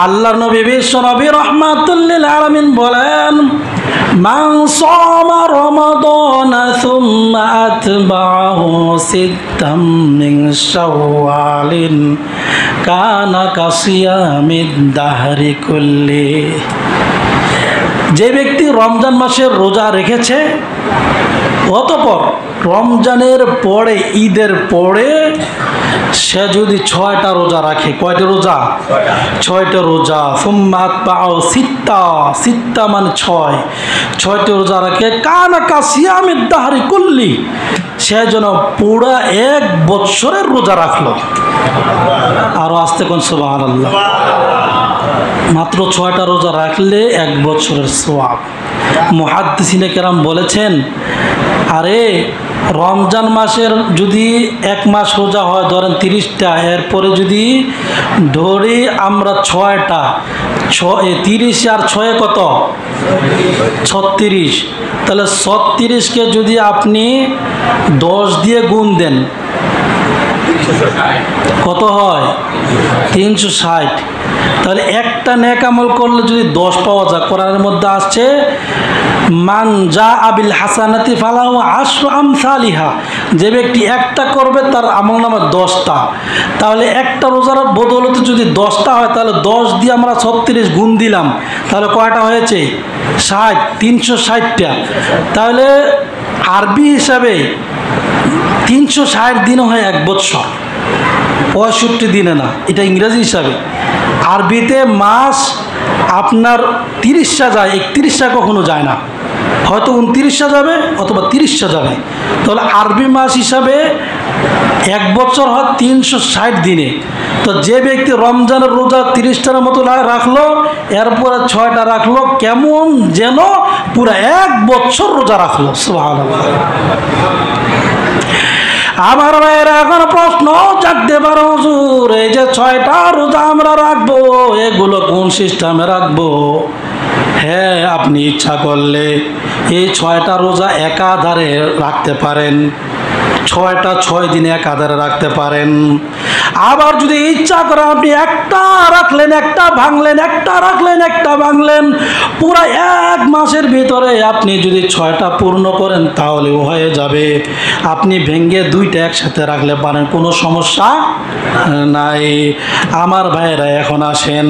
আল্লাহর নবী বিশ্ব নবী রাহমাতুল লিল আলামিন বলেন, মান সামা রমাদানা সুম্মা আতবাহু সিত্তাম মিন শাওয়ালিন কানা কাসিয়ামিদ দাহরি কুল্লি। যে ব্যক্তি রমজান মাসের রোজা রেখেছে, অতঃপর রমজানের পরে ঈদের পরে সে যদি 6টা রোজা রাখে, কয়টা রোজা? 6টা রোজা। সুম্মাত পাও সিত্তা, সিত্তা মানে 6টা রোজা রাখে, কানা কাসিয়ামিদ দাহরি কুল্লি, সে যেন পুরা 1 বৎসরের রোজা রাখলো। আরো আস্তে কোন সুবহানাল্লাহ। মাত্র 6টা রোজা রাখলে 1 বছরের সওয়াব। মুহাদ্দিসিনে কেরাম বলেছেন, আরে রমজান মাসের যদি 1 মাস রোজা হয়, ধরেন 30টা, এরপরে যদি ধরি আমরা 6টা, 30 আর 6 কত? 36। তাহলে 36কে যদি আপনি 10 দিয়ে গুণ দেন কত হয়? 360। তাহলে একটা নেক আমল করলে যদি 10 পাওয়া যায়, কোরআনের মধ্যে আসছে মান জা আবিল হাসানাতি ফালাহু আশরু আমসালিহা, যে ব্যক্তি একটা করবে তার আমল নামে 10টা। তাহলে একটা রোজার বদৌলতে যদি 10টা হয়, তাহলে 10 দিয়ে আমরা 36 গুণ দিলাম, তাহলে কয়টা হয়েছে? 60, 360টা। তাহলে আরবি হিসাবে 360 দিনও হয় 1 বছর, 65 দিনে না, এটা ইংরেজি হিসাবে। আরবিতে মাস আপনার 30টা যায়, 31টা কখনো যায় না, হয়তো 29টা যাবে অথবা 30টা যাবে। তাহলে আরবি মাস হিসাবে 1 বছর হয় 360 দিনে। তো যে ব্যক্তি রমজানের রোজা 30টার মতো রাখলো, এরপরে 6টা রাখলো, কেমন যেন পুরো 1 বছর রোজা রাখলো। সুবহানাল্লাহ। আমার ভাইয়েরা এখন প্রশ্ন জাগতে পারে, হুজুর এই যে 6টা রোজা আমরা রাখবো, এগুলো কোন সিস্টেমে রাখবো? হ্যাঁ, আপনি ইচ্ছা করলে এই 6টা রোজা একাধারে রাখতে পারেন, 6টা 6 দিনে একাধারে রাখতে পারেন। আবার যদি ইচ্ছা করে আপনি একটা রাখলেন, একটা ভাঙলেন, একটা রাখলেন, একটা ভাঙলেন, পুরো 1 মাসের ভিতরে আপনি যদি 6টা পূর্ণ করেন তাহলেও হয়ে যাবে। আপনি ভেঙে 2টা একসাথে রাখলে পারেন, কোনো সমস্যা নাই। আমার ভাইয়েরা এখন আসেন,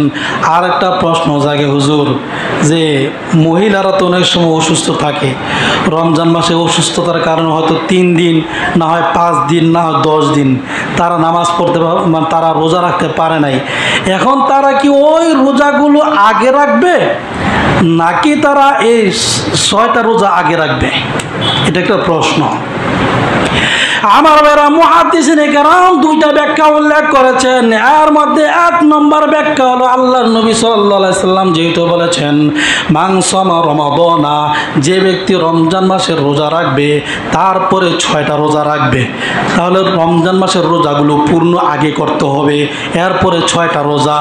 আর একটা প্রশ্ন জাগে হুজুর, যে মহিলারা তো অনেক সময় অসুস্থ থাকে, রমজান মাসে অসুস্থতার কারণে হয়তো 3 দিন, না হয় 5 দিন, না হয় 10 দিন তারা নামাজ পড়তে মানে তারা রোজা রাখতে পারে নাই। এখন তারা কি ওই রোজাগুলো আগে রাখবে, নাকি তারা এই 6টা রোজা আগে রাখবে? এটা একটা প্রশ্ন। আমার ভাইরা মুহাদ্দিসিনে কেরাম 2টা ব্যাখ্যা উল্লেখ করেছেন। এর মধ্যে 1 নম্বর ব্যাখ্যা হলো, আল্লাহর নবী সাল্লাল্লাহু আলাইহি সাল্লাম যেহেতু বলেছেন মান সামা রমাদানা, যে ব্যক্তি রমজান মাসের রোজা রাখবে তারপরে 6টা রোজা রাখবে, তাহলে রমজান মাসের রোজাগুলো পূর্ণ আগে করতে হবে, এরপরে 6টা রোজা।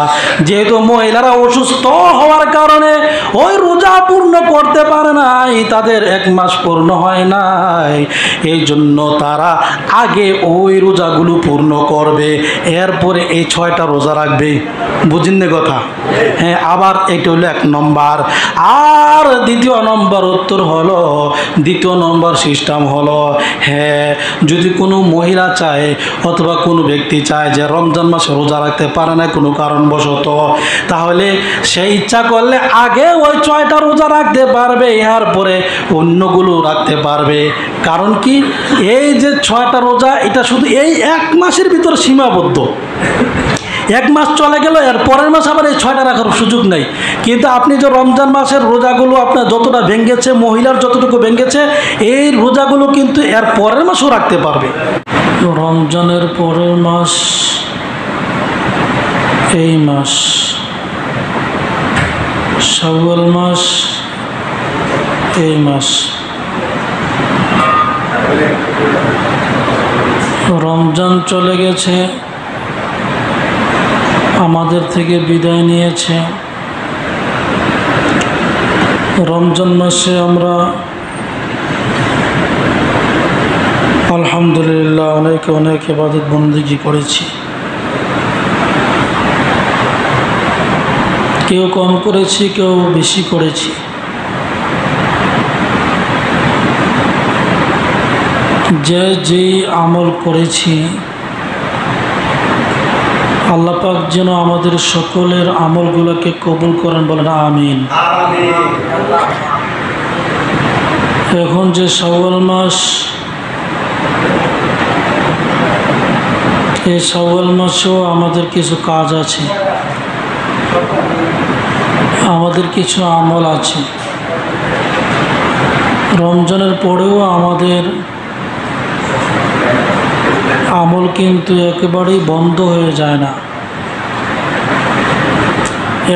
যেহেতু মহিলারা অসুস্থ হওয়ার কারণে ওই রোজা পূর্ণ করতে পারে নাই, তাদের 1 মাস পূর্ণ হয় নাই, এই জন্য তারা আগে ওই রোজাগুলো পূর্ণ করবে, এরপরে এই 6টা রোজা রাখবে। বুঝেন না কথা? হ্যাঁ। আবার এটা হলো 1 নম্বর। আর 2 নম্বর উত্তর হলো, 2 নম্বর সিস্টেম হলো, হ্যাঁ, যদি কোনো মহিলা চায় অথবা কোনো ব্যক্তি চায় যে রমজান মাসে রোজা রাখতে পারে না কোনো কারণবশত, তাহলে সে ইচ্ছা করলে আগে ওই 6টা রোজা রাখতে পারবে, এরপরে অন্যগুলো রাখতে পারবে। কারণ কি, এই যে 6টা রোজা এটা শুধু এই 1 মাসের ভিতর সীমাবদ্ধ। 1 মাস চলে গেল, এর পরের মাস আবার এই 6টা রাখার সুযোগ নেই। কিন্তু আপনি যে রমজান মাসের রোজাগুলো আপনার যতটা ভেঙেছে, মহিলার যতটুকু ভেঙেছে, এই রোজাগুলো কিন্তু এর পরের মাসও রাখতে পারবে। রমজানের পরের মাস এই মাস, শাওয়াল মাস এই মাস, রমজান চলে গেছে, আমাদের থেকে বিদায় নিয়েছে। রমজান মাসে আমরা আলহামদুলিল্লাহ অনেক ইবাদত বন্দেগী করেছি। কেউ কম করেছি, কেউ বেশি করেছি। যে যেই আমল করেছি আল্লাহ পাক যেন আমাদের সকলের আমলগুলোকে কবুল করেন, বলেন আমিন। এখন যে শাওয়াল মাস, এই শাওয়াল মাসেও আমাদের কিছু কাজ আছে, আমাদের কিছু আমল আছে। রমজানের পরেও আমাদের আমল কিন্তু একেবারেই বন্ধ হয়ে যায় না।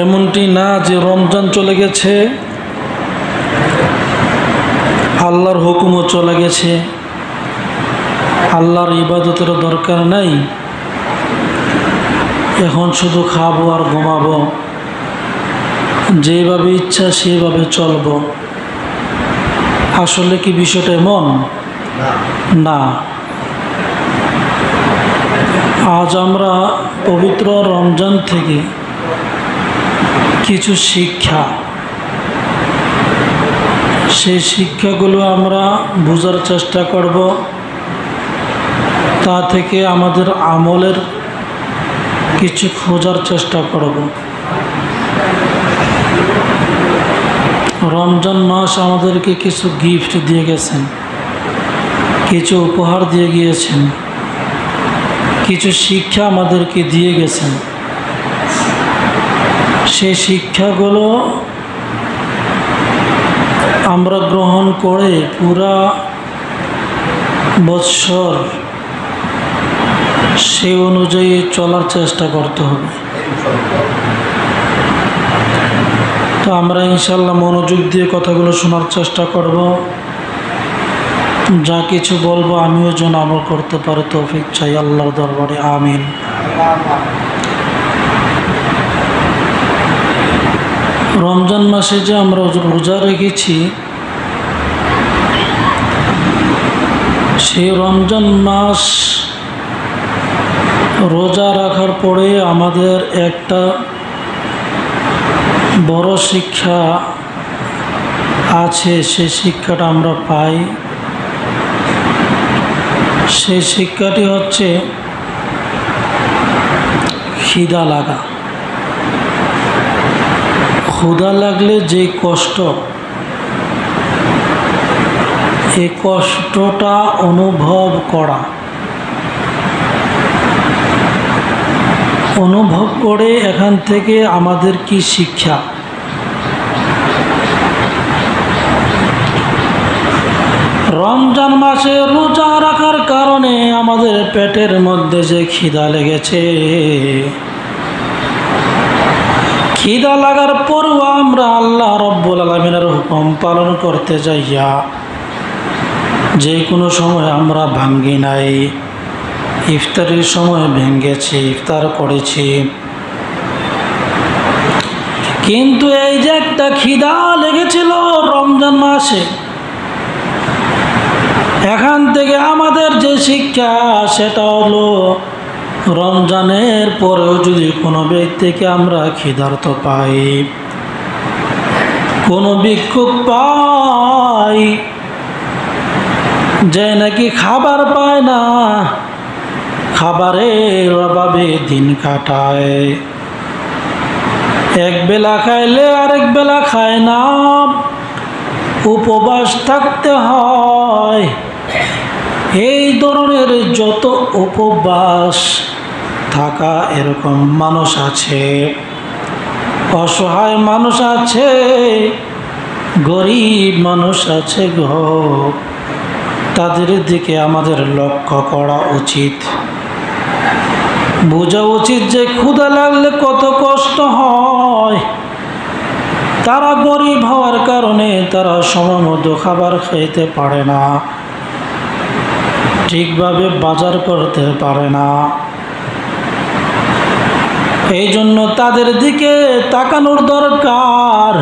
এমনটি না যে রমজান চলে গেছে, আল্লাহর হুকুমও চলে গেছে, আল্লাহর ইবাদতের দরকার নাই, এখন শুধু খাবো আর ঘুমাবো, যেভাবে ইচ্ছা সেভাবে চলবো। আসলে কি বিষয়টা এমন না। আজ আমরা পবিত্র রমজান থেকে কিছু শিক্ষা, সেই শিক্ষাগুলো আমরা বোঝার চেষ্টা করব, তা থেকে আমাদের আমলের কিছু খোঁজার চেষ্টা করব। রমজান মাস আমাদেরকে কিছু গিফট দিয়ে গেছেন, কিছু উপহার দিয়ে গিয়েছেন, কিছু শিক্ষা আমাদেরকে দিয়ে গেছেন। সেই শিক্ষাগুলো আমরা গ্রহণ করে পুরা বৎসর সেই অনুযায়ী চলার চেষ্টা করতে হবে। তো আমরা ইনশাল্লাহ মনোযোগ দিয়ে কথাগুলো শোনার চেষ্টা করব। যা কিছু বলবো আমিও যেন আমল করতে পারি তৌফিক চাই আল্লাহর দরবারে, আমিন। রমজান মাসে যে আমরা রোজা রেখেছি, সেই রমজান মাস রোজা রাখার পরে আমাদের একটা বড় শিক্ষা আছে, সেই শিক্ষাটা আমরা পাই। সেই শিক্ষাটি হচ্ছে খিদা লাগা। ক্ষুধা লাগলে যে কষ্ট, এই কষ্টটা অনুভব করা, অনুভব করে এখান থেকে আমাদের কি শিক্ষা। রমজান মাসে রোজা রাখার কারণে আমাদের পেটের মধ্যে যে খিদা লেগেছে, খিদা লাগার পরও আমরা আল্লাহ রব্বুল আলামিনের হুকুম পালন করতে যাইয়া যে কোনো সময় আমরা ভাঙ্গি নাই। ইফতারের সময় ভেঙ্গেছি, ইফতার করেছি, কিন্তু এই যে একটা খিদা লেগেছিল রমজান মাসে, এখান থেকে আমাদের যে শিক্ষা সেটা হলো রমজানের পরেও যদি কোনো ব্যক্তিকে আমরা ক্ষিধার্ত পাই, কোনো ভিক্ষুক পাই যে নাকি খাবার পায় না, খাবারের অভাবে দিন কাটায়, এক বেলা খাইলে আরেক বেলা খায় না, উপবাস থাকতে হয়। এই ধরনের যত উপবাস থাকা এরকম মানুষ আছে, অসহায় মানুষ আছে, গরিব মানুষ আছে গো, তাদের দিকে আমাদের লক্ষ্য করা উচিত। বোঝা উচিত যে ক্ষুধা লাগলে কত কষ্ট হয়। তারা গরিব হওয়ার কারণে তারা সময় মতো খাবার খেতে পারে না, ঠিকভাবে বাজার করতে পারে না। এই জন্য তাদের দিকে তাকানোর দরকার,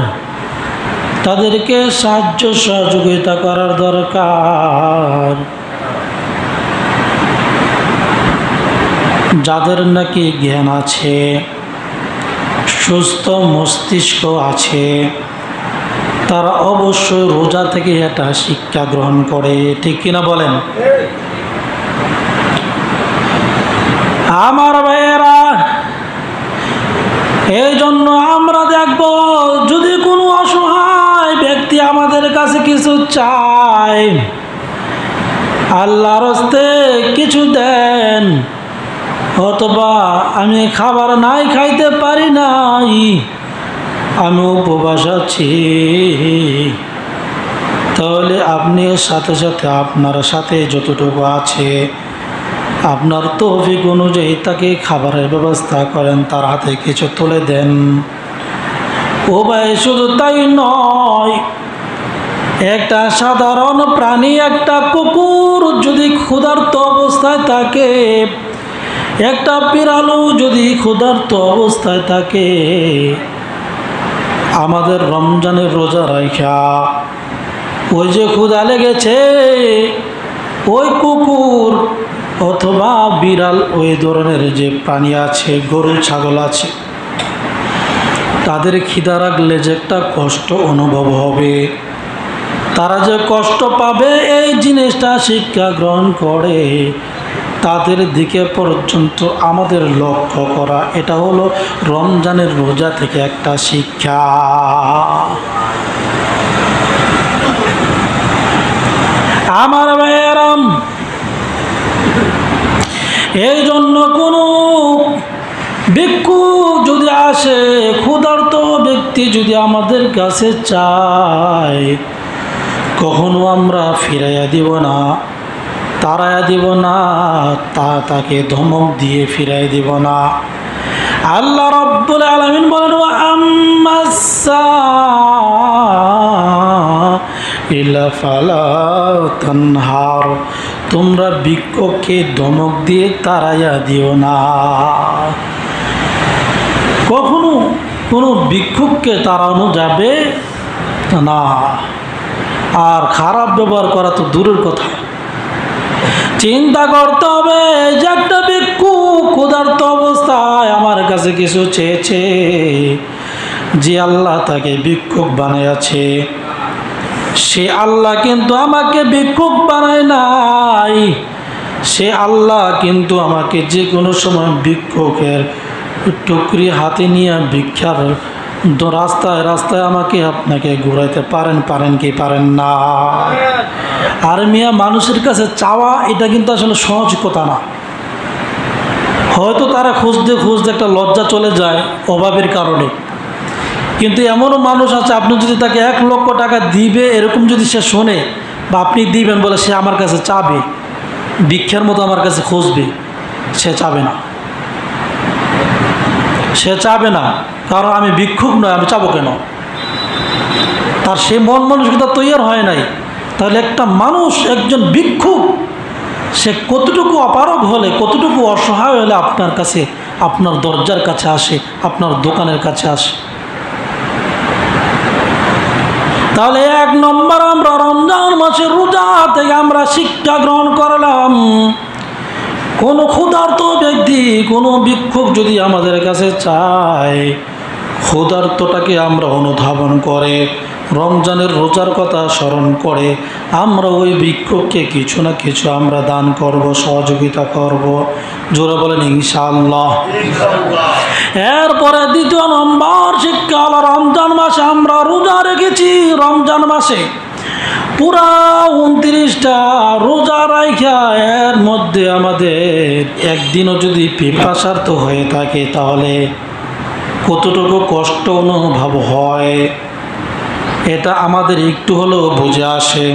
তাদেরকে সাহায্য সহযোগিতা করার দরকার। যাদের নাকি জ্ঞান আছে, সুস্থ মস্তিষ্ক আছে, তারা অবশ্যই রোজা থেকে একটা শিক্ষা গ্রহণ করে, ঠিক কিনা বলেন? আমার ভাইয়েরা, এই জন্য আমরা দেখব, যদি কোনো অসহায় ব্যক্তি আমাদের কাছে কিছু চায়, আল্লাহর হস্তে কিছু দেন, অথবা আমি খাবার নাই খাইতে পারি নাই, আমি উপবাস আছি, তাহলে আপনি সাথে সাথে আপনার সাথে যতটুকু আছে আপনার তৌফিক অনুযায়ী তাকে খাবারের ব্যবস্থা করেন, তার হাতে কিছু তুলে দেন। ও ভাই, শুধু তাই নয়, একটা সাধারণ প্রাণী, একটা কুকুর যদি ক্ষুধার্ত অবস্থায় থাকে, একটা বিড়ালও যদি ক্ষুধার্ত অবস্থায় থাকে, আমাদের রমজানের রোজা রাখা, ওই যে ক্ষুধা লেগেছে, ওই কুকুর অথবা বিড়াল, ওই ধরনের যে প্রাণী আছে, গরু ছাগল আছে, তাদের খিদা রাখলে যে একটা কষ্ট অনুভব হবে, তারা যে কষ্ট পাবে, এই জিনিসটা শিক্ষা গ্রহণ করে তাদের দিকে পর্যন্ত আমাদের লক্ষ্য করা, এটা হলো রমজানের রোজা থেকে একটা শিক্ষা। আমার ভাইয়েরাম, এই জন্য কোনো ভিক্ষুক যদি আসে, ক্ষুধার্ত ব্যক্তি যদি আমাদের কাছে চায়, কখনো আমরা ফিরাইয়া দিব না, তাড়াইয়া দিব না, তাকে ধমক দিয়ে ফিরাই দিব না। আল্লাহ রাব্বুল আলামিন বলেন, ইলা ফালা তানহার, তোমরা ভিক্ষুককে ধমক দিয়ে তাড়াইয়া দিও না। কখনো কোনো ভিক্ষুককে তাড়ানো যাবে না, আর খারাপ ব্যবহার করা তো দূরের কথা। চিন্তা করতে হবে যে একটা ভিক্ষুক ক্ষুধার্ত অবস্থায় আমার কাছে কিছু চেয়েছে, যে আল্লাহ তাকে ভিক্ষুক বানাইয়াছে, সে আল্লাহ কিন্তু আমাকে ভিক্ষুক বানায় নাই, সে আল্লাহ কিন্তু আমাকে যে কোনো সময় ভিক্ষুকের টুকরি হাতে নিয়ে ভিক্ষার রাস্তায় রাস্তায় আমাকে আপনাকে ঘুরাইতে পারেন কি পারেন না। আর মিয়া, মানুষের কাছে চাওয়া এটা কিন্তু আসলে সহজ কথা না। হয়তো তারা খুঁজতে খুঁজতে একটা লজ্জা চলে যায় অভাবের কারণে, কিন্তু এমনও মানুষ আছে, আপনি যদি তাকে 1 লক্ষ টাকা দিবে এরকম যদি সে শোনে, বা আপনি দিবেন বলে সে আমার কাছে চাবে, ভিক্ষার মতো আমার কাছে খুঁজবে, সে চাবে না, সে চাবে না, কারণ আমি ভিক্ষুক নয়, আমি চাবো কেন? তার সে মন মানসিকতা তৈরি হয় নাই। তাহলে একটা মানুষ, একজন ভিক্ষুক, সে কতটুকু অপারগ হলে, কতটুকু অসহায় হলে আপনার কাছে, আপনার দরজার কাছে আসে, আপনার দোকানের কাছে আসে। তাহলে 1 নম্বর, আমরা রমজান মাসের রোজা থেকে আমরা শিক্ষা গ্রহণ করলাম, কোনো ক্ষুধার্ত ব্যক্তি, কোনো ভিক্ষুক যদি আমাদের কাছে চায়, ক্ষুধার্তটাকে আমরা অনুধাবন করে, রমজানের রোজার কথা স্মরণ করে আমরা ওই ভিক্ষুককে কিছু না কিছু আমরা দান করব, সহযোগিতা করব। জোরে বলেন ইনশাআল্লাহ। এরপরে 2 নম্বর শিক্ষা হলো, রমজান মাসে আমরা রোজা রেখেছি, রমজান মাসে পুরা 29টা রোজা রাখা, এর মধ্যে আমাদের একদিনও যদি পিপাসার্ত হয়ে থাকে, তাহলে কতটুকু কষ্ট অনুভব হয় এটা আমাদের একটু হলেও বুঝে আসে।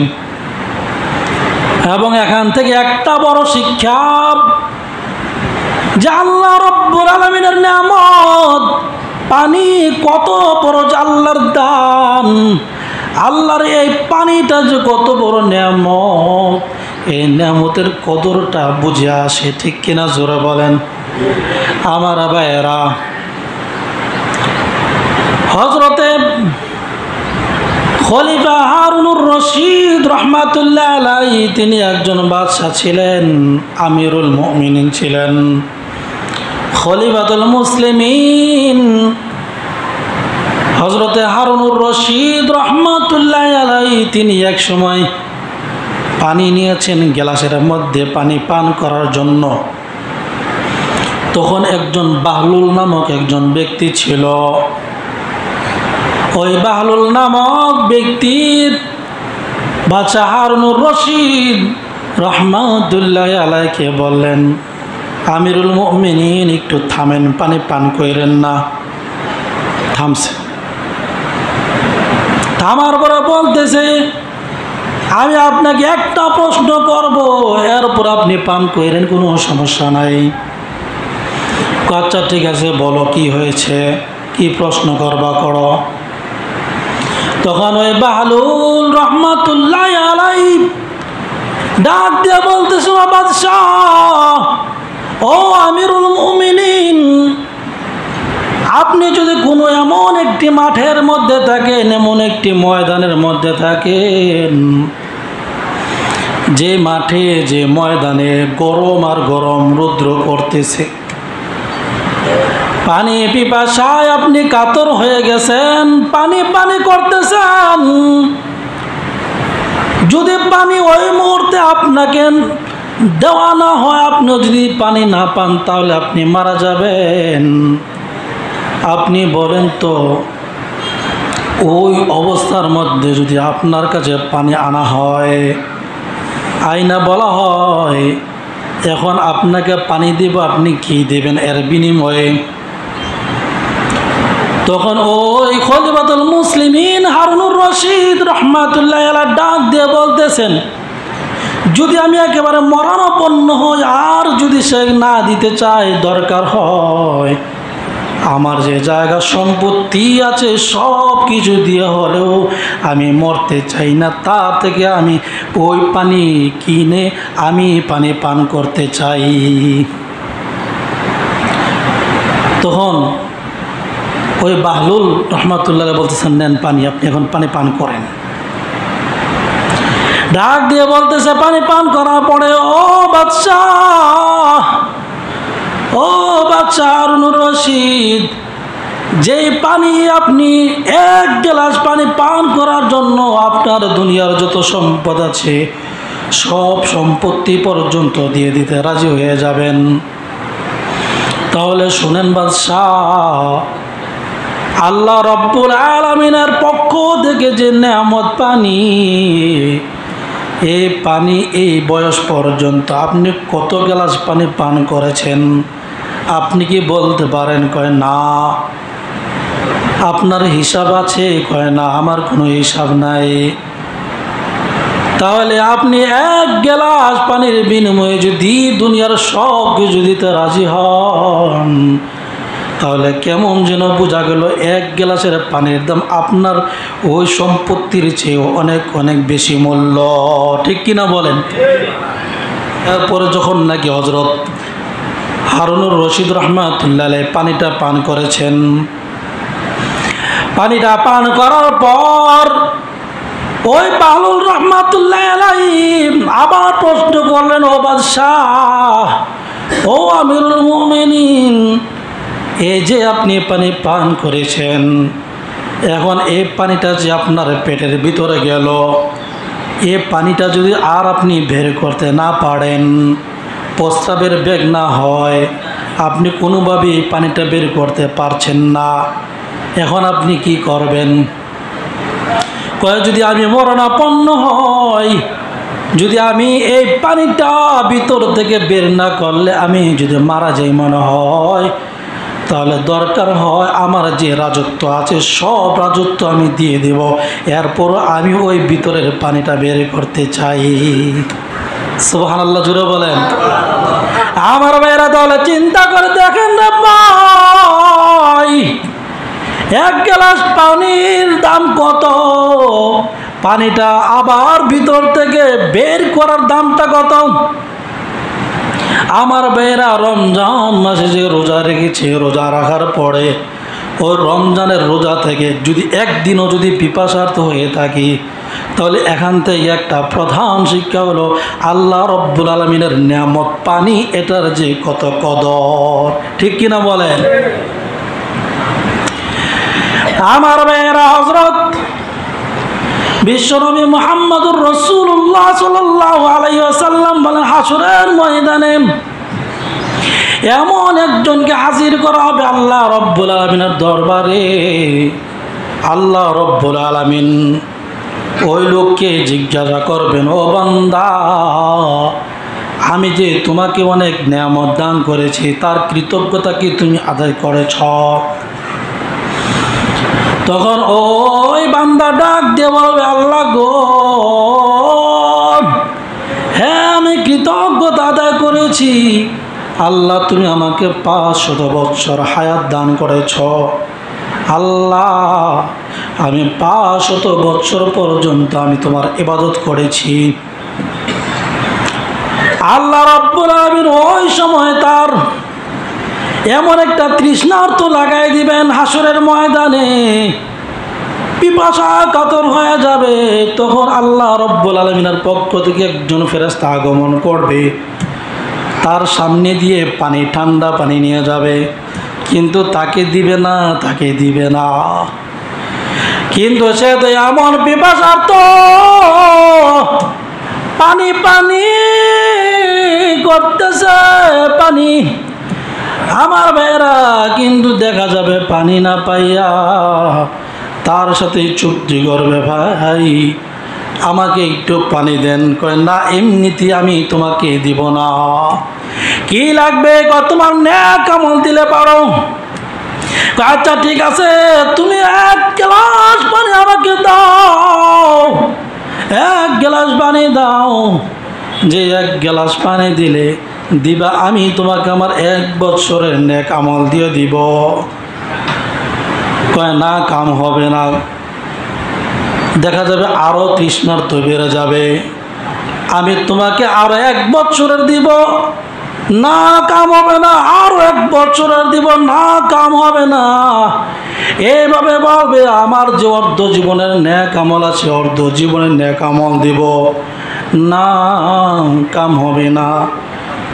এবং এখান থেকে একটা বড় শিক্ষা, যে আল্লাহ রাব্বুল আলামিনের নিয়ামত, পানি কত বড় যে আল্লাহর দান, আল্লাহর এই পানিটা যে কত বড় নিয়ামত, এই নিয়ামতের কদরটা বুঝে আসে, ঠিক কিনা? জোরে বলেন। আমার ভাইয়েরা, হযরতে খলিফা হারুনুর রশিদ রহমাতুল্লাহ আলাইহি, তিনি একজন বাদশা ছিলেন, আমিরুল মুমিনিন ছিলেন, খলিফাতুল মুসলিমিন। হযরতে হারুনুর রশিদ রহমাতুল্লাহ আলাইহি তিনি এক সময় পানি নিয়েছেন গ্লাসের মধ্যে পানি পান করার জন্য। তখন একজন বাহলুল নামক একজন ব্যক্তি ছিল। ওই বাহলুল নামক ব্যক্তির বাদশা হারুনুর রশিদ রহমাতুল্লাহ আলাইহিকে বললেন, আমিরুল মুমিনিন একটু থামেন, পানি পান করেন না। থামছে। থামার পরে বলতেছে, আমি আপনাকে একটা প্রশ্ন করব, এরপর আপনি পান করেন, কোনো সমস্যা নাই। আচ্ছা ঠিক আছে, বলো কি হয়েছে, কি প্রশ্ন করবা করো। তখন ওই বাহলুল রহমাতুল্লাহ আলাইহি ডাক দিয়ে বলতেছে, বাদশাহ, ও আমিরুল মুমিনিন, আপনি যদি কোনো এমন একটি মাঠের মধ্যে থাকেন, এমন একটি ময়দানের মধ্যে থাকেন, যে মাঠে যে ময়দানে গরম আর গরম রৌদ্র করতেছে, পানি পিপাসায় আপনি কাতর হয়ে গেছেন, পানি পানি করতেছেন, যদি পানি ওই মুহূর্তে আপনাকে দেওয়া না হয়, আপনি যদি পানি না পান তাহলে আপনি মারা যাবেন। আপনি বলেন তো, ওই অবস্থার মধ্যে যদি আপনার কাছে পানি আনা হয়, আইনা বলা হয় এখন আপনাকে পানি দিব, আপনি কি দেবেন এর বিনিময়ে? তখন ওই খলিফাতুল মুসলিমিন হারুনুর রশিদ রহমাতুল্লাহ আলাইহি ডাক দিয়ে বলতেছেন, যদি আমি একেবারে মরণাপন্ন হই আর যদি সে না দিতে চায়, দরকার হয় আমার যে জায়গা সম্পত্তি আছে সব কিছু দিয়ে হলেও আমি মরতে চাই না, তার থেকে আমি ওই পানি কিনে আমি পানি পান করতে চাই। তখন ওই বাহলুল রহমাতুল্লাহ বলতেছেন, নেন পানি, আপনি এখন পানি পান করেন। ডাক দিয়ে বলতেছে, পানি পান করার পরে, ও বাদশাহ, ও বাদশাহ হারুনুর রশিদ, যেই পানি আপনি এক গ্লাস পানি পান করার জন্য আপনার দুনিয়ার যত সম্পদ আছে সব সম্পত্তি পর্যন্ত দিয়ে দিতে রাজি হয়ে যাবেন, তাহলে শুনেন বাদশাহ, আল্লাহ রব্বুল আলামিনের পক্ষ থেকে যে নেয়ামত পানি, এই পানি এই বয়স পর্যন্ত আপনি কত গ্লাস পানি পান করেছেন আপনি কি বলতে পারেন? কয় না। আপনার হিসাব আছে? কয় না, আমার কোনো হিসাব নাই। তাহলে আপনি এক গ্লাস পানির বিনিময়ে যদি দুনিয়ার সব কিছু দিতে রাজি হন, তাহলে কেমন যেন বোঝা গেল এক গ্লাসের পানির দাম আপনার ওই সম্পত্তির চেয়েও অনেক অনেক বেশি মূল্য, ঠিক কিনা বলেন? এরপরে যখন নাকি হযরত হারুনুর রশিদ রহমাতুল্লাহ আলাইহি পানিটা পান করেছেন, পানিটা পান করার পর ওই বাহলুল রহমাতুল্লাহ আলাইহি আবার প্রশ্ন করলেন, ও বাদশাহ, ও আমিরুল মুমিনিন, এই যে আপনি পানি পান করেছেন, এখন এই পানিটা যে আপনার পেটের ভিতরে গেল, এই পানিটা যদি আর আপনি বের করতে না পারেন, প্রস্রাবের বেগ না হয়, আপনি কোনোভাবেই পানিটা বের করতে পারছেন না, এখন আপনি কি করবেন? কয়, যদি আমি মরণাপন্ন হই, যদি আমি এই পানিটা ভিতর থেকে বের না করলে আমি যদি মারা যাই মনে হয়, তাহলে দরকার হয় আমার যে রাজত্ব আছে সব রাজত্ব আমি দিয়ে দেব, এরপর আমি ওই ভিতরের পানিটা বের করতে চাই। সুবহানাল্লাহ, জুড়ে বলেন। আমার ভাইরা, তাহলে চিন্তা করে দেখেন না ভাই, এক গ্লাস পানির দাম কত, পানিটা আবার ভিতর থেকে বের করার দামটা কত। আমার ভাইরা, রমজান মাসে যে রোজা রেখেছে, রোজা রাখার পরে ওই রমজানের রোজা থেকে যদি একদিনও যদি পিপাসার্থ হয়ে থাকি, তাহলে এখান থেকে একটা প্রধান শিক্ষা হলো আল্লাহ রব্বুল আলামিনের নিয়ামত পানি, এটার যে কত কদর, ঠিক কিনা বলেন? আমার ভাইয়েরা, হযরত বিশ্বনবী মুহাম্মদুর রাসূলুল্লাহ সাল্লাল্লাহু আলাইহি ওয়াসাল্লাম বলেন, হাসরের ময়দানে এমন একজনকে হাজির করা হবে আল্লাহ রব্বুল আলামিনের দরবারে। আল্লাহ রব্বুল আলামিন ওই লোককে জিজ্ঞাসা করবেন, ও বান্দা, আমি যে তোমাকে অনেক নেয়ামত দান করেছি, তার কৃতজ্ঞতা কি তুমি আদায় করেছ? তখন ওই বান্দা ডাক দিয়ে বলবে, আল্লাহ গো, হ্যাঁ আমি কৃতজ্ঞতা আদায় করেছি। আল্লাহ তুমি আমাকে 500 বৎসর হায়াত দান করেছ। আল্লাহ আমি 500 বৎসর পর্যন্ত আমি তোমার ইবাদত করেছি। আল্লাহ রাব্বুল আলামিন ওই সময় তার এমন একটা তৃষ্ণার্ত লাগাই দিবেন হাসরের ময়দানে, পিপাসা কাতর হয়ে যাবে। তখন আল্লাহ রাব্বুল আলামিনের পক্ষ থেকে একজন ফেরেশতা আগমন করবে, তার সামনে দিয়ে পানি, ঠান্ডা পানি নিয়ে যাবে, কিন্তু তাকে দিবে না, তাকে দিবে না। কিন্তু সে তো এমন পিপাসার্ত, পানি পানি করতেছে, পানি। আমার ভাইয়েরা, কিন্তু দেখা যাবে পানি না পাইয়া তার সাথে চুক্তি করবে, ভাই আমাকে একটু পানি দেন। কয় না, এমনিতে আমি তোমাকে দিব না। কি লাগবে? তোমার নেক আমল দিলে পারো। আচ্ছা ঠিক আছে, তুমি 1 গ্লাস পানি আমাকে দাও, 1 গ্লাস পানি দাও। যে 1 গ্লাস পানি দিলে দিবা, আমি তোমাকে আমার 1 বৎসরের নেক আমল দিয়ে দিব। কয় না, কাম হবে না। দেখা যাবে আরো তৃষ্ণার্ত বেড়ে যাবে, আমি তোমাকে আরো 1 বৎসরের দিব, না কাম হবে না। আরো 1 বৎসরের দিব, না কাম হবে না। এইভাবে বলবে, আমার যে অর্ধ জীবনের নেক আমল আছে, অর্ধ জীবনের নেক আমল দিব, না কাম হবে না।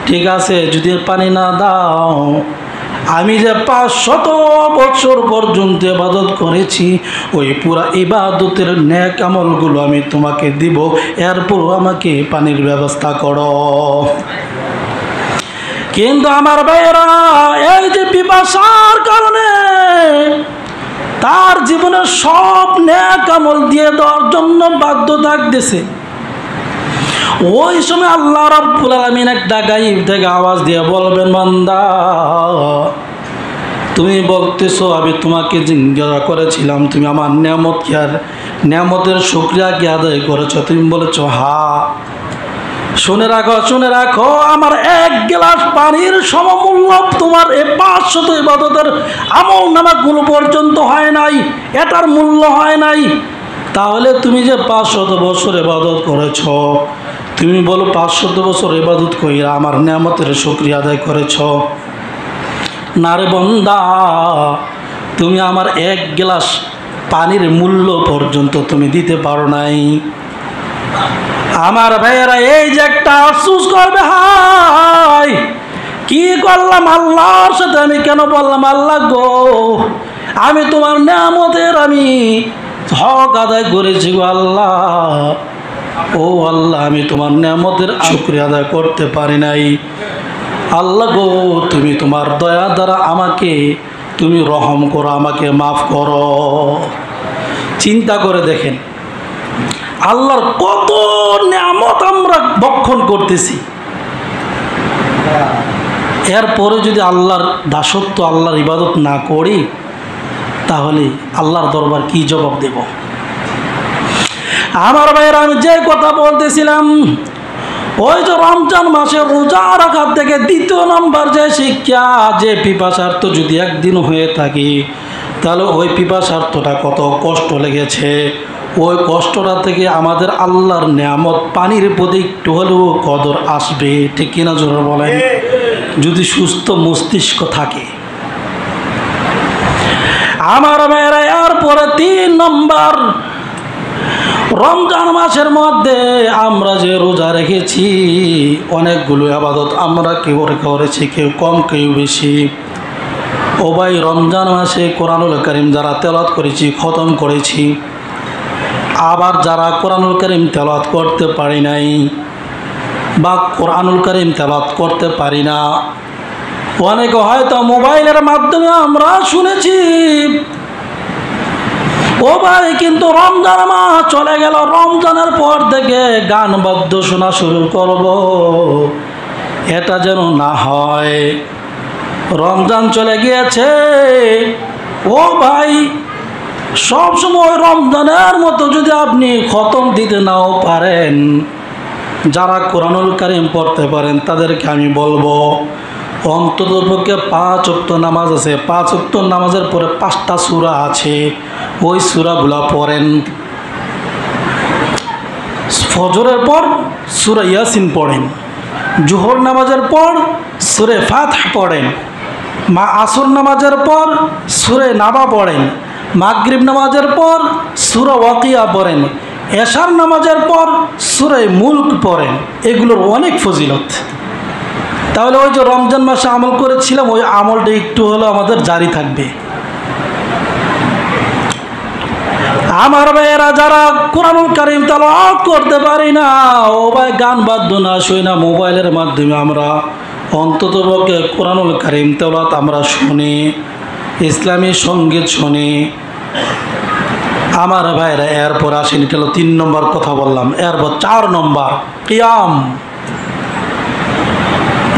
ঠিক আছে, যদি পানি না দাও, আমি যে 500 বছর পর্যন্ত ইবাদত করেছি, ওই পুরা ইবাদতের নেক আমলগুলো আমি তোমাকে দিব, এরপর আমাকে পানির ব্যবস্থা করো। কিন্তু আমার ভাইয়েরা, এই যে পিপাসার কারণে তার জীবনের সব নেক আমল দিয়ে দেওয়ার জন্য বাধ্য থাকতেছে। ওই সময় আল্লাহ রাব্বুল আলামিন একটা গায়েব থেকে আওয়াজ দিয়ে বলবেন, বান্দা তুমি বলতেছো আমি তোমাকে জিজ্ঞাসা করেছিলাম তুমি আমার নিয়ামত কি আর নিয়ামতের শুকরিয়া কি আদায় করেছো? তুমি বলেছো হ্যাঁ। শুনে রাখো, শুনে রাখো, আমার 1 গ্লাস পানির সমমূল্য তোমার এই 500 ইবাদতের আমল নামাগুলো পর্যন্ত হয় নাই, এটার মূল্য হয় নাই। তাহলে তুমি যে 500 বছর ইবাদত করেছ, তুমি বলো 500 বছর ইবাদত কইরা আমার নিয়ামতের শুকরিয়া আদায় করেছ? না রে বান্দা, তুমি আমার 1 গ্লাস পানির মূল্য পর্যন্ত তুমি দিতে পারো নাই। আমার ভাইয়েরা, এই যে একটা আফসোস করবে, হায় কি করলাম, আল্লাহর সাথে আমি কেন বললাম, আল্লাহ গো আমি তোমার নিয়ামতের আমি হক আদায় করেছি গো আল্লাহ, ও আল্লাহ আমি তোমার নিয়ামতের শুকরিয়া আদায় করতে পারি নাই। আল্লাহ গো, তুমি তোমার দয়া দ্বারা আমাকে তুমি রহম করো, আমাকে মাফ করো। চিন্তা করে দেখেন, আল্লাহর কত নিয়ামত আমরা ভক্ষণ করতেছি, এরপরে যদি আল্লাহর দাসত্ব, আল্লাহর ইবাদত না করি, তাহলে আল্লাহর দরবার কি জবাব দেব? আমার ভাইয়েরা, আমি যে কথা বলতেছিলাম, ওই যে রমজান মাসে রোজা রাখার থেকে 2 নম্বর যে শিক্ষা, যে পিপাসার্থ যদি একদিন হয়ে থাকি, তাহলে ওই পিপাসার্থটা কত কষ্ট লেগেছে, ওই কষ্টটা থেকে আমাদের আল্লাহর নিয়ামত পানির প্রতি একটু হলেও কদর আসবে। ঠিক কিনা জোরে বলেন? যদি সুস্থ মস্তিষ্ক থাকে। আমার মেয়েরা, এরপরে 3 নম্বর, রমজান মাসের মধ্যে আমরা যে রোজা রেখেছি, অনেকগুলো ইবাদত আমরা কেউ করেছি, কেউ কম কেউ বেশি। ও ভাই, রমজান মাসে কোরআনুল কারীম যারা তেলাওয়াত করেছি, খতম করেছি, আবার যারা কোরআনুল কারীম তেলাওয়াত করতে পারি নাই বা কোরআনুল কারীম তেলাওয়াত করতে পারি না, অনেকে হয়তো মোবাইলের মাধ্যমে আমরা শুনেছি। ও ভাই, কিন্তু রমজান মাস চলে গেল, রমজানের পর থেকে গান বাদ্য শোনা শুরু করব, এটা যেন না হয়। রমজান চলে গিয়েছে, ও ভাই, সব সময় রমজানের মতো যদি আপনি খতম দিতে নাও পারেন, যারা কোরআনুল কারীম পড়তে পারেন তাদেরকে আমি বলবো, অন্ততপক্ষে 5 ওয়াক্ত নামাজ আছে, 5 ওয়াক্ত নামাজের পরে 5টা সূরা আছে, ওই সূরাগুলা পড়েন। ফজরের পর সূরা ইয়াসিন পড়েন, জোহর নামাজের পর সূরা ফাতিহা পড়েন, আসর নামাজের পর সূরা নাবা পড়েন, মাগরিব নামাজের পর সূরা ওয়াকিয়া পড়েন, এশার নামাজের পর সূরা মুলক পড়েন। এগুলোর অনেক ফজিলত। তাহলে ওই যে রমজান মাসে আমল করেছিলাম, ওই আমলটা একটু হলেও আমাদের জারি থাকবে। আমার ভাইয়েরা, যারা কোরআনুল কারীম তেলাওয়াত করতে পারি না, ও ভাই, গান বাদ্য না শুই না, মোবাইলের মাধ্যমে আমরা অন্ততপক্ষে কোরআনুল কারীম তেলাওয়াত আমরা শুনি, ইসলামী সঙ্গীত শুনি। আমার ভাইয়েরা, এরপর আসেন, এটা হলো 3 নম্বর কথা বললাম। এরপর 4 নম্বর কিয়াম।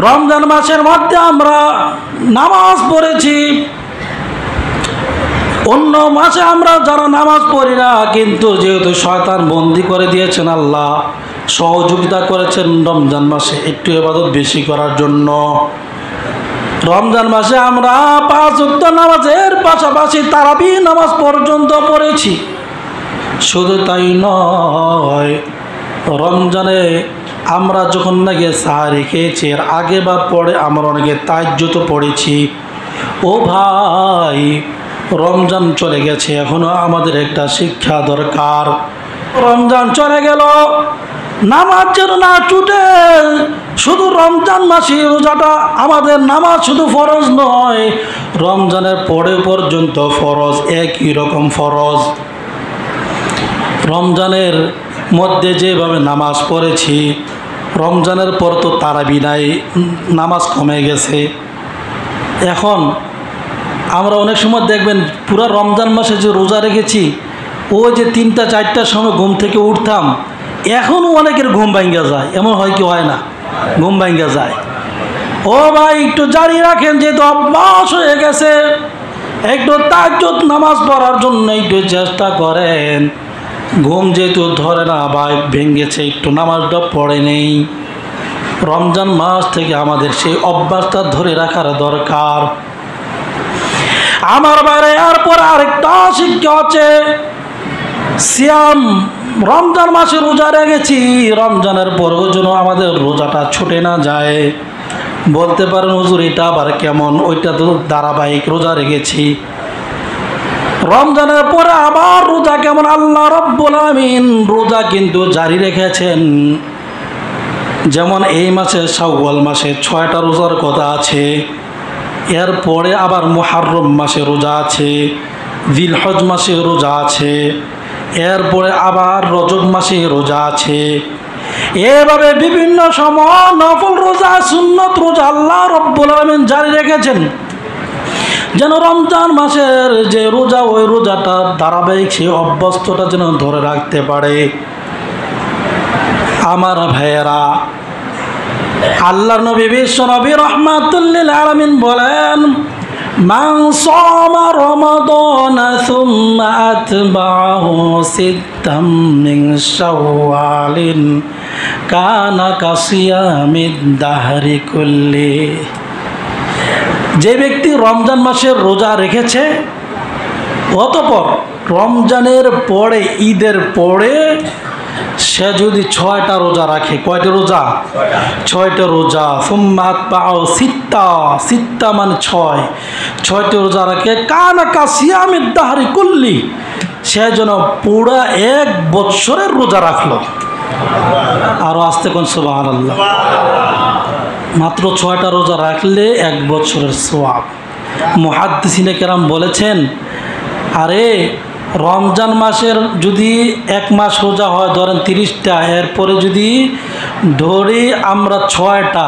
রমজান মাসের মধ্যে আমরা নামাজ পড়েছি, অন্য মাসে আমরা যারা নামাজ পড়ি না, কিন্তু যেহেতু শয়তান বন্দি করে দিয়েছেন, আল্লাহ সহযোগিতা করেছেন রমজান মাসে একটু ইবাদত বেশি করার জন্য। রমজান মাসে আমরা 5 ওয়াক্ত নামাজের পাশাপাশি তারাবি নামাজ পর্যন্ত পড়েছি। শুধু তাই নয়, রমজানে আমরা যখন নাকি সাহারি খেয়েছি, এর আগে বা পরে আমরা অনেকে তাহাজ্জুদ পড়েছি। ও ভাই, রমজান চলে গেছে, এখনো আমাদের একটা শিক্ষা দরকার। রমজান চলে গেল, নামাজ যেন না ছুটে। শুধু রমজান মাসে রোজাটা আমাদের, নামাজ শুধু ফরজ নয়, রমজানের পরে পর্যন্ত ফরজ, একই রকম ফরজ। রমজানের মধ্যে যেভাবে নামাজ পড়েছি, রমজানের পর তো তারাবি নাই, নামাজ কমে গেছে। এখন আমরা অনেক সময় দেখবেন, পুরো রমজান মাসে যে রোজা রেখেছি, ওই যে 3টা 4টার সময় ঘুম থেকে উঠতাম, এখনও অনেকের ঘুম ভাঙ্গা যায়। এমন হয় কি হয় না? ঘুম ভাঙ্গা যায়। ও ভাই, একটু জারি রাখেন, যেহেতু অভ্যাস হয়ে গেছে, একটু তাহাজ্জুদ নামাজ পড়ার জন্য একটু চেষ্টা করেন। ঘুম যেহেতু ধরে না বা ভেঙ্গেছে, একটু নামাজটা পড়ে নেই। রমজান মাস থেকে আমাদের সেই অভ্যাসটা ধরে রাখার দরকার। আমার বাইরে এরপর আরেকটা শিক্ষা আছে, সিয়াম। রমজান মাসে রোজা রেখেছি, রমজানের পরেও যেন আমাদের রোজাটা ছুটে না যায়। বলতে পারেন, হুজুর এটা আবার কেমন? ওইটা তো ধারাবাহিক রোজা রেখেছি, রমজানের পরে আবার রোজা কেমন? আল্লাহ রাব্বুল আলামিন রোজা কিন্তু জারি রেখেছেন। যেমন এই মাসে শাওয়াল মাসে 6টা রোজার কথা আছে, এরপরে আবার মুহররম মাসে রোজা আছে, জিলহজ মাসে রোজা আছে, এরপরে আবার রজব মাসে রোজা আছে। এভাবে বিভিন্ন সময় নফল রোজা, সুন্নত রোজা আল্লাহ রাব্বুল আলামিন জারি রেখেছেন, যেন রমজান মাসের যে রোজা, ওই রোজাটা ধারাবাহিক সেই অভ্যস্তটা যেন ধরে রাখতে পারে। আমার ভাইয়েরা, আল্লাহর নবী বিশ্ব নবী রাহমাতুল লিল আলামিন বলেন, মান সামা রমাদানা সুম্মা আতবাহু সিত্তাম মিন শাওয়ালিন কানা কাসিয়ামিদ দাহরি কুল্লি। যে ব্যক্তি রমজান মাসের রোজা রেখেছে, অতঃপর রমজানের পরে, ঈদের পরে সে যদি 6টা রোজা রাখে, কয়টা রোজা? 6টা রোজা। সুম্মাত পাও সিত্তা, সিত্তা মানে 6টা রোজা রাখে, কানা কাসিয়ামিদ দাহরি কুল্লি, সে যেন পুরা 1 বৎসরের রোজা রাখলো। আরো আস্তে কোন সুবহানাল্লাহ। মাত্র 6টা রোজা রাখলে 1 বছরের সওয়াব। মুহাদ্দিসিনে কেরাম বলেছেন, আরে রমজান মাসের যদি এক মাস রোজা হয় ধরেন 30টা, এরপরে যদি ধরি আমরা 6টা,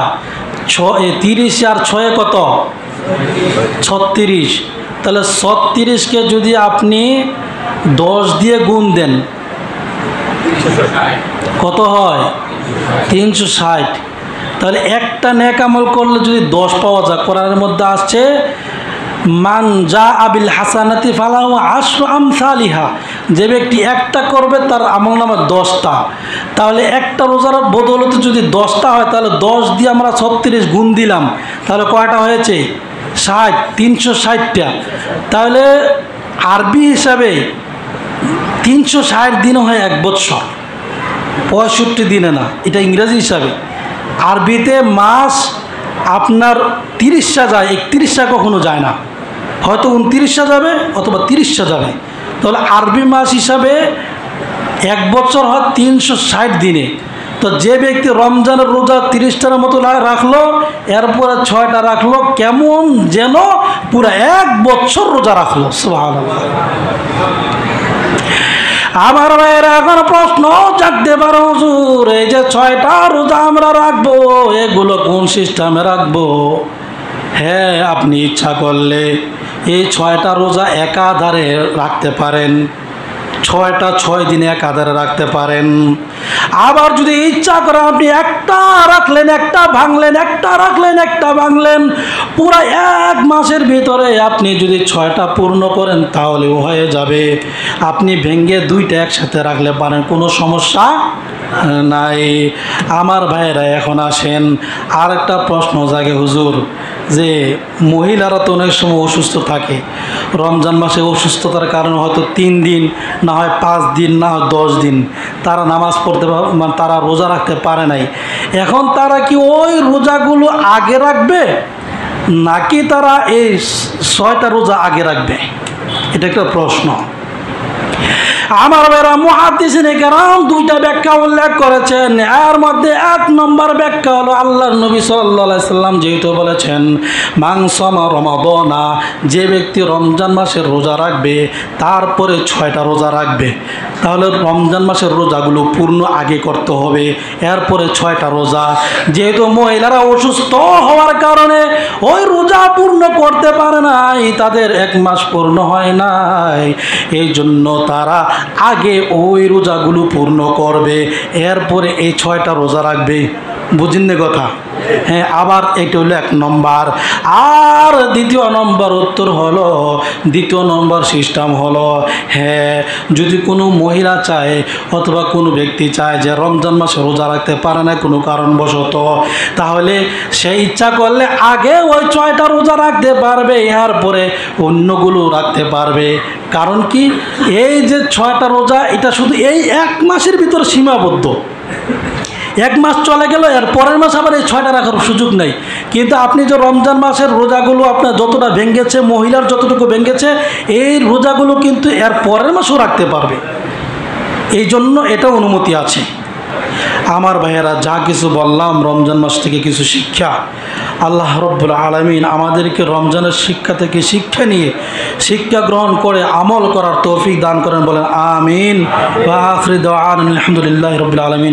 30 আর 6 কত? 36। তাহলে 36কে যদি আপনি 10 দিয়ে গুণ দেন কত হয়? 360। তাহলে একটা নেক আমল করলে যদি 10 পাওয়া যায়, কোরআনের মধ্যে আসছে মান জা আবিল হাসানাতি ফালাহু আশরু আমসালিহা, যে ব্যক্তি একটা করবে তার আমল নামে 10টা। তাহলে একটা রোজার বদৌলতে যদি 10টা হয়, তাহলে 10 দিয়ে আমরা 36 গুণ দিলাম, তাহলে কয়টা হয়েছে? 60, 360টা। তাহলে আরবি হিসাবে 360 দিনও হয় 1 বৎসর, 65 দিনে না, এটা ইংরেজি হিসাবে। আরবিতে মাস আপনার 30টা যায়, 31টা কখনো যায় না, হয়তো 29টা যাবে অথবা 30টা যাবে। তাহলে আরবি মাস হিসাবে 1 বছর হয় 360 দিনে। তো যে ব্যক্তি রমজানের রোজা 30টার মতো রাখলো, এরপরে 6টা রাখলো, কেমন যেন পুরো 1 বছর রোজা রাখলো। সুবহানাল্লাহ। আমার ভাইয়েরা এখন প্রশ্ন জাগতে পারে, হুজুর এই যে 6টা রোজা আমরা রাখবো, এগুলো কোন সিস্টেমে রাখবো? হ্যাঁ, আপনি ইচ্ছা করলে এই 6টা রোজা একাধারে রাখতে পারেন, 6টা 6 দিনে একাধারে রাখতে পারেন। আবার যদি ইচ্ছা করে আপনি একটা রাখলেন, একটা ভাঙলেন, একটা রাখলেন, একটা ভাঙলেন, পুরো 1 মাসের ভিতরে আপনি যদি 6টা পূর্ণ করেন তাহলেও হয়ে যাবে। আপনি ভেঙে 2টা একসাথে রাখলে পারেন, কোনো সমস্যা নাই। আমার ভাইয়েরা এখন আসেন, আর একটা প্রশ্ন জাগে হুজুর, যে মহিলারা তো অনেক সময় অসুস্থ থাকে, রমজান মাসে অসুস্থতার কারণে হয়তো 3 দিন, না হয় 5 দিন, না হয় 10 দিন তারা নামাজ পড়তে মানে তারা রোজা রাখতে পারে নাই। এখন তারা কি ওই রোজাগুলো আগে রাখবে, নাকি তারা এই 6টা রোজা আগে রাখবে? এটা একটা প্রশ্ন। আমার ভাইরা মুহাদ্দিসিনে কেরাম 2টা ব্যাখ্যা উল্লেখ করেছেন। এর মধ্যে 1 নম্বর ব্যাখ্যা হলো, আল্লাহর নবী সাল্লাল্লাহু আলাইহি সাল্লাম যেহেতু বলেছেন মান সামা রমাদানা, যে ব্যক্তি রমজান মাসের রোজা রাখবে তারপরে 6টা রোজা রাখবে, তাহলে রমজান মাসের রোজাগুলো পূর্ণ আগে করতে হবে, এরপরে 6টা রোজা। যেহেতু মহিলারা অসুস্থ হওয়ার কারণে ওই রোজা পূর্ণ করতে পারে নাই, তাদের 1 মাস পূর্ণ হয় নাই, এই জন্য তারা আগে ওই রোজাগুলো পূর্ণ করবে, এরপরে এই 6টা রোজা রাখবে। বুঝেন না কথা? হ্যাঁ। আবার এটা হলো 1 নম্বর। আর 2 নম্বর উত্তর হলো, 2 নম্বর সিস্টেম হলো, হ্যাঁ, যদি কোনো মহিলা চায় অথবা কোনো ব্যক্তি চায় যে রমজান মাসে রোজা রাখতে পারে না কোনো কারণবশত, তাহলে সে ইচ্ছা করলে আগে ওই 6টা রোজা রাখতে পারবে, এরপরে অন্যগুলো রাখতে পারবে। কারণ কি, এই যে 6টা রোজা এটা শুধু এই 1 মাসের ভিতর সীমাবদ্ধ। 1 মাস চলে গেল, এর পরের মাস আবার এই 6টা রাখার সুযোগ নেই। কিন্তু আপনি যে রমজান মাসের রোজাগুলো আপনার যতটা ভেঙেছে, মহিলার যতটুকু ভেঙেছে, এই রোজাগুলো কিন্তু এর পরের মাসও রাখতে পারবে, এই জন্য এটা অনুমতি আছে। আমার ভাইয়েরা, যা কিছু বললাম রমজান মাস থেকে কিছু শিক্ষা, আল্লাহ রাব্বুল আলামিন আমাদেরকে রমজানের শিক্ষা থেকে শিক্ষা নিয়ে শিক্ষা গ্রহণ করে আমল করার তৌফিক দান করেন, বলেন আমিন। ওয়া আখিরু দাওয়ানা আলহামদুলিল্লাহি রাব্বিল আলামিন।